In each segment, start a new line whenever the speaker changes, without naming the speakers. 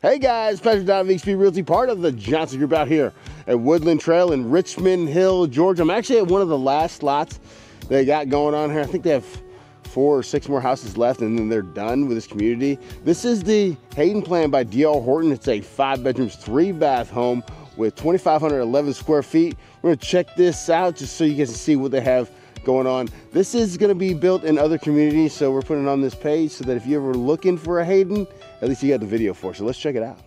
Hey guys, Patrick Donovan, HB Realty, part of the Johnson Group out here at Woodland Trail in Richmond Hill, Georgia. I'm actually at one of the last lots they got going on here. I think they have 4 or 6 more houses left and then they're done with this community. This is the Hayden plan by DR Horton. It's a 5 bedrooms, 3 bath home with 2,511 square feet. We're gonna check this out just so you guys can see what they have going on. This is gonna be built in other communities, so we're putting it on this page so that if you're ever looking for a Hayden, at least you got the video for it. So let's check it out.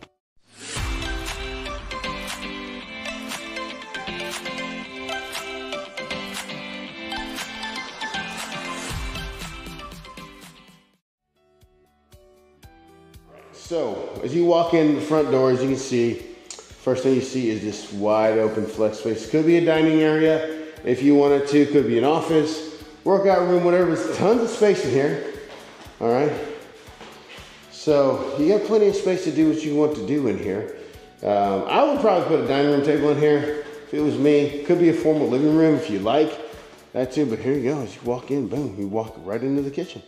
So as you walk in the front door, as you can see, first thing you see is this wide open flex space. Could be a dining area if you wanted to, could be an office, workout room, whatever. There's tons of space in here, all right? So you got plenty of space to do what you want to do in here. I would probably put a dining room table in here if it was me. Could be a formal living room if you like that too, but here you go. As you walk in, boom, you walk right into the kitchen.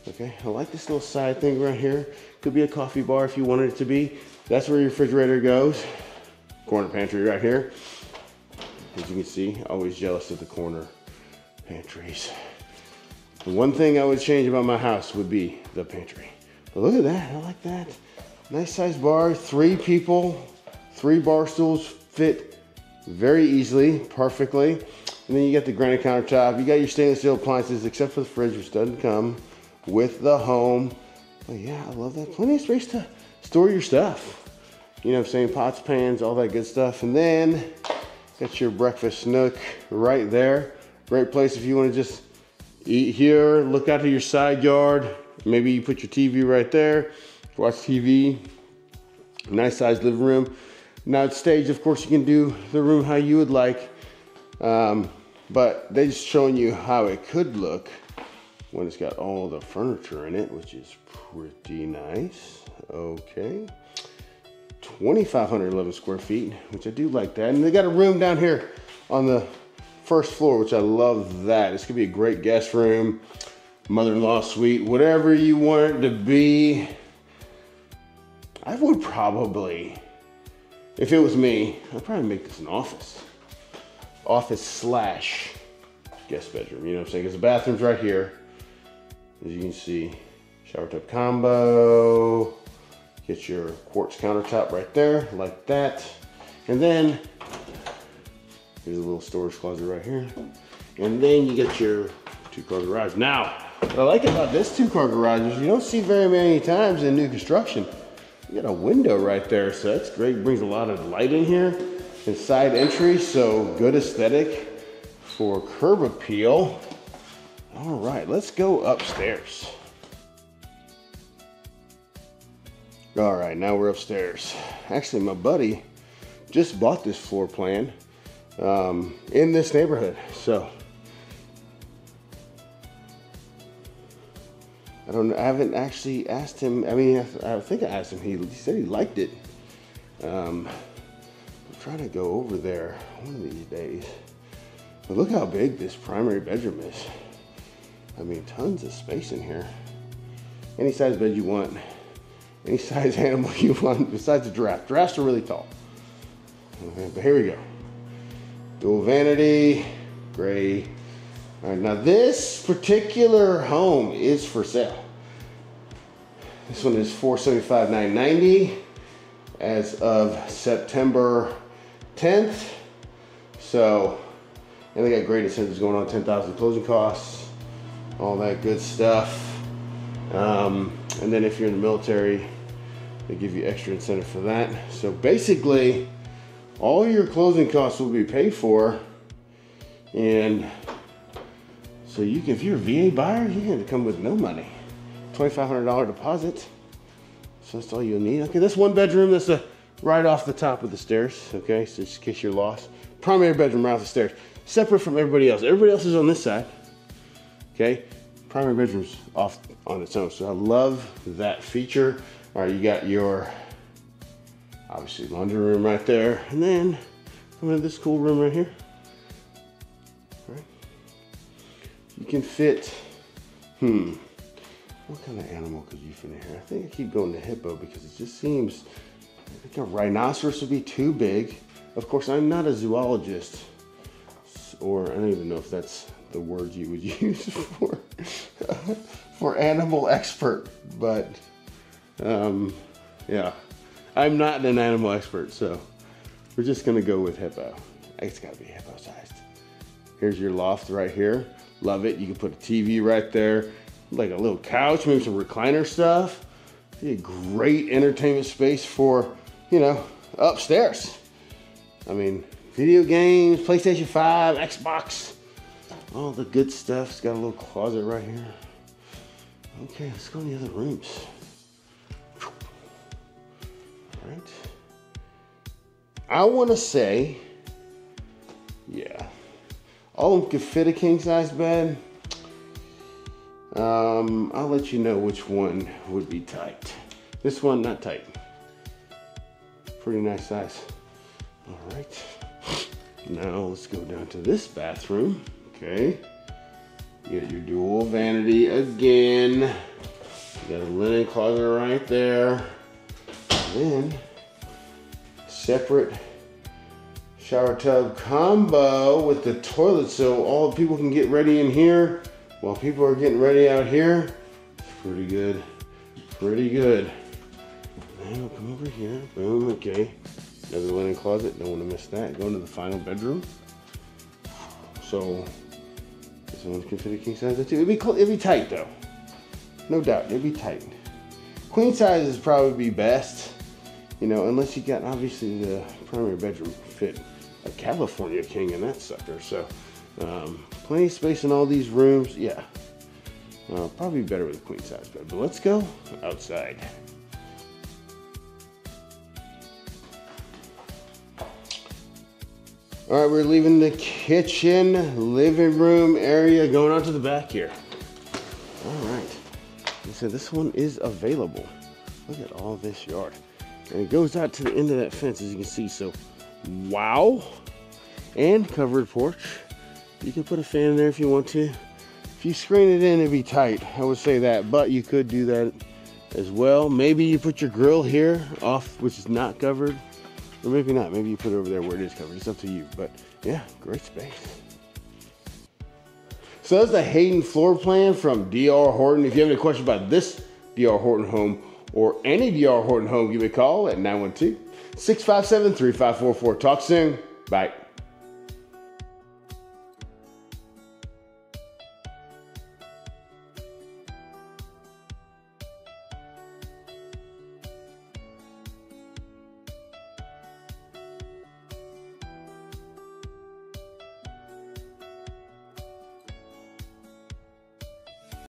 Okay, I like this little side thing right here. Could be a coffee bar if you wanted it to be. That's where your refrigerator goes. Corner pantry right here. As you can see, always jealous of the corner pantries. The one thing I would change about my house would be the pantry. But look at that, I like that. Nice size bar, 3 people, 3 bar stools fit very easily, perfectly. And then you got the granite countertop. You got your stainless steel appliances, except for the fridge, which doesn't come with the home. But yeah, I love that. Plenty of space to store your stuff. You know what I'm saying? Pots, pans, all that good stuff. And then got your breakfast nook right there. Great place if you want to just eat here, look out to your side yard. Maybe you put your TV right there, watch TV. Nice sized living room. Now it's staged, of course, you can do the room how you would like. But they're just showing you how it could look when it's got all the furniture in it, which is pretty nice. Okay. 2,511 square feet, which I do like that. And they got a room down here on the first floor, which I love that. This could be a great guest room, mother-in-law suite, whatever you want it to be. I would probably, if it was me, I'd probably make this an office. Office slash guest bedroom, you know what I'm saying? Because the bathroom's right here. As you can see, shower tub combo. Get your quartz countertop right there, like that. And then, here's a little storage closet right here. And then you get your 2-car garage. Now, what I like about this 2-car garage is you don't see very many times in new construction. You got a window right there, so that's great. Brings a lot of light in here. And side entry, so good aesthetic for curb appeal. All right, let's go upstairs. All right, now we're upstairs. Actually, my buddy just bought this floor plan in this neighborhood. So I haven't actually asked him. I mean, I think I asked him. He said he liked it. I'm trying to go over there one of these days. But look how big this primary bedroom is. I mean, tons of space in here. Any size bed you want. Any size animal you want besides a giraffe. Giraffes are really tall. Okay, but here we go. Dual vanity, gray. All right, now this particular home is for sale. This one is $475,990 as of September 10th. So, and they got great incentives going on, $10,000 closing costs, all that good stuff. And then if you're in the military, they give you extra incentive for that. So basically, all your closing costs will be paid for. And so you can, if you're a VA buyer, you're gonna come with no money. $2,500 deposit. So that's all you'll need. Okay, that's 1 bedroom. That's right off the top of the stairs. Okay, so just in case you're lost. Primary bedroom right off the stairs. Separate from everybody else. Everybody else is on this side. Okay, primary bedroom's off on its own. So I love that feature. All right, you got your, obviously, laundry room right there. And then come into this cool room right here. All right. You can fit, What kind of animal could you fit in here? I think I keep going to hippo because it just seems, I think a rhinoceros would be too big. Of course, I'm not a zoologist, or I don't even know if that's the word you would use for animal expert, but yeah, I'm not an animal expert, so we're just gonna go with hippo. It's gotta be hippo sized. Here's your loft right here. Love it. You can put a TV right there, like a little couch, maybe some recliner stuff. Be a great entertainment space for, you know, upstairs. I mean, video games, PlayStation 5, Xbox, all the good stuff. It's got a little closet right here. Okay, let's go in the other rooms. All right. I want to say, yeah, all of them could fit a king size bed. I'll let you know which one would be tight. This one, not tight. Pretty nice size. All right. Now let's go down to this bathroom. Okay. You got your dual vanity again. You got a linen closet right there. And then separate shower tub combo with the toilet, so all the people can get ready in here while people are getting ready out here. It's pretty good. Pretty good. Then we'll come over here. Boom. Okay. Another linen closet. Don't want to miss that. Going to the final bedroom. So this one can fit a king size too. It'd be tight though. No doubt. It'd be tight. Queen size is probably best. You know, unless you got obviously the primary bedroom fit a California king in that sucker. So plenty of space in all these rooms. Yeah. Probably better with a queen size bed. But let's go outside. All right, we're leaving the kitchen, living room area, going out to the back here. All right. So this one is available. Look at all this yard. And it goes out to the end of that fence, as you can see. So, wow. And covered porch. You can put a fan in there if you want to. If you screen it in, it'd be tight. I would say that, but you could do that as well. Maybe you put your grill here off, which is not covered. Or maybe not. Maybe you put it over there where it is covered. It's up to you. But yeah, great space. So that's the Hayden floor plan from DR Horton. If you have any questions about this DR Horton home or any DR Horton home, give me a call at 912-657-3544. Talk soon. Bye.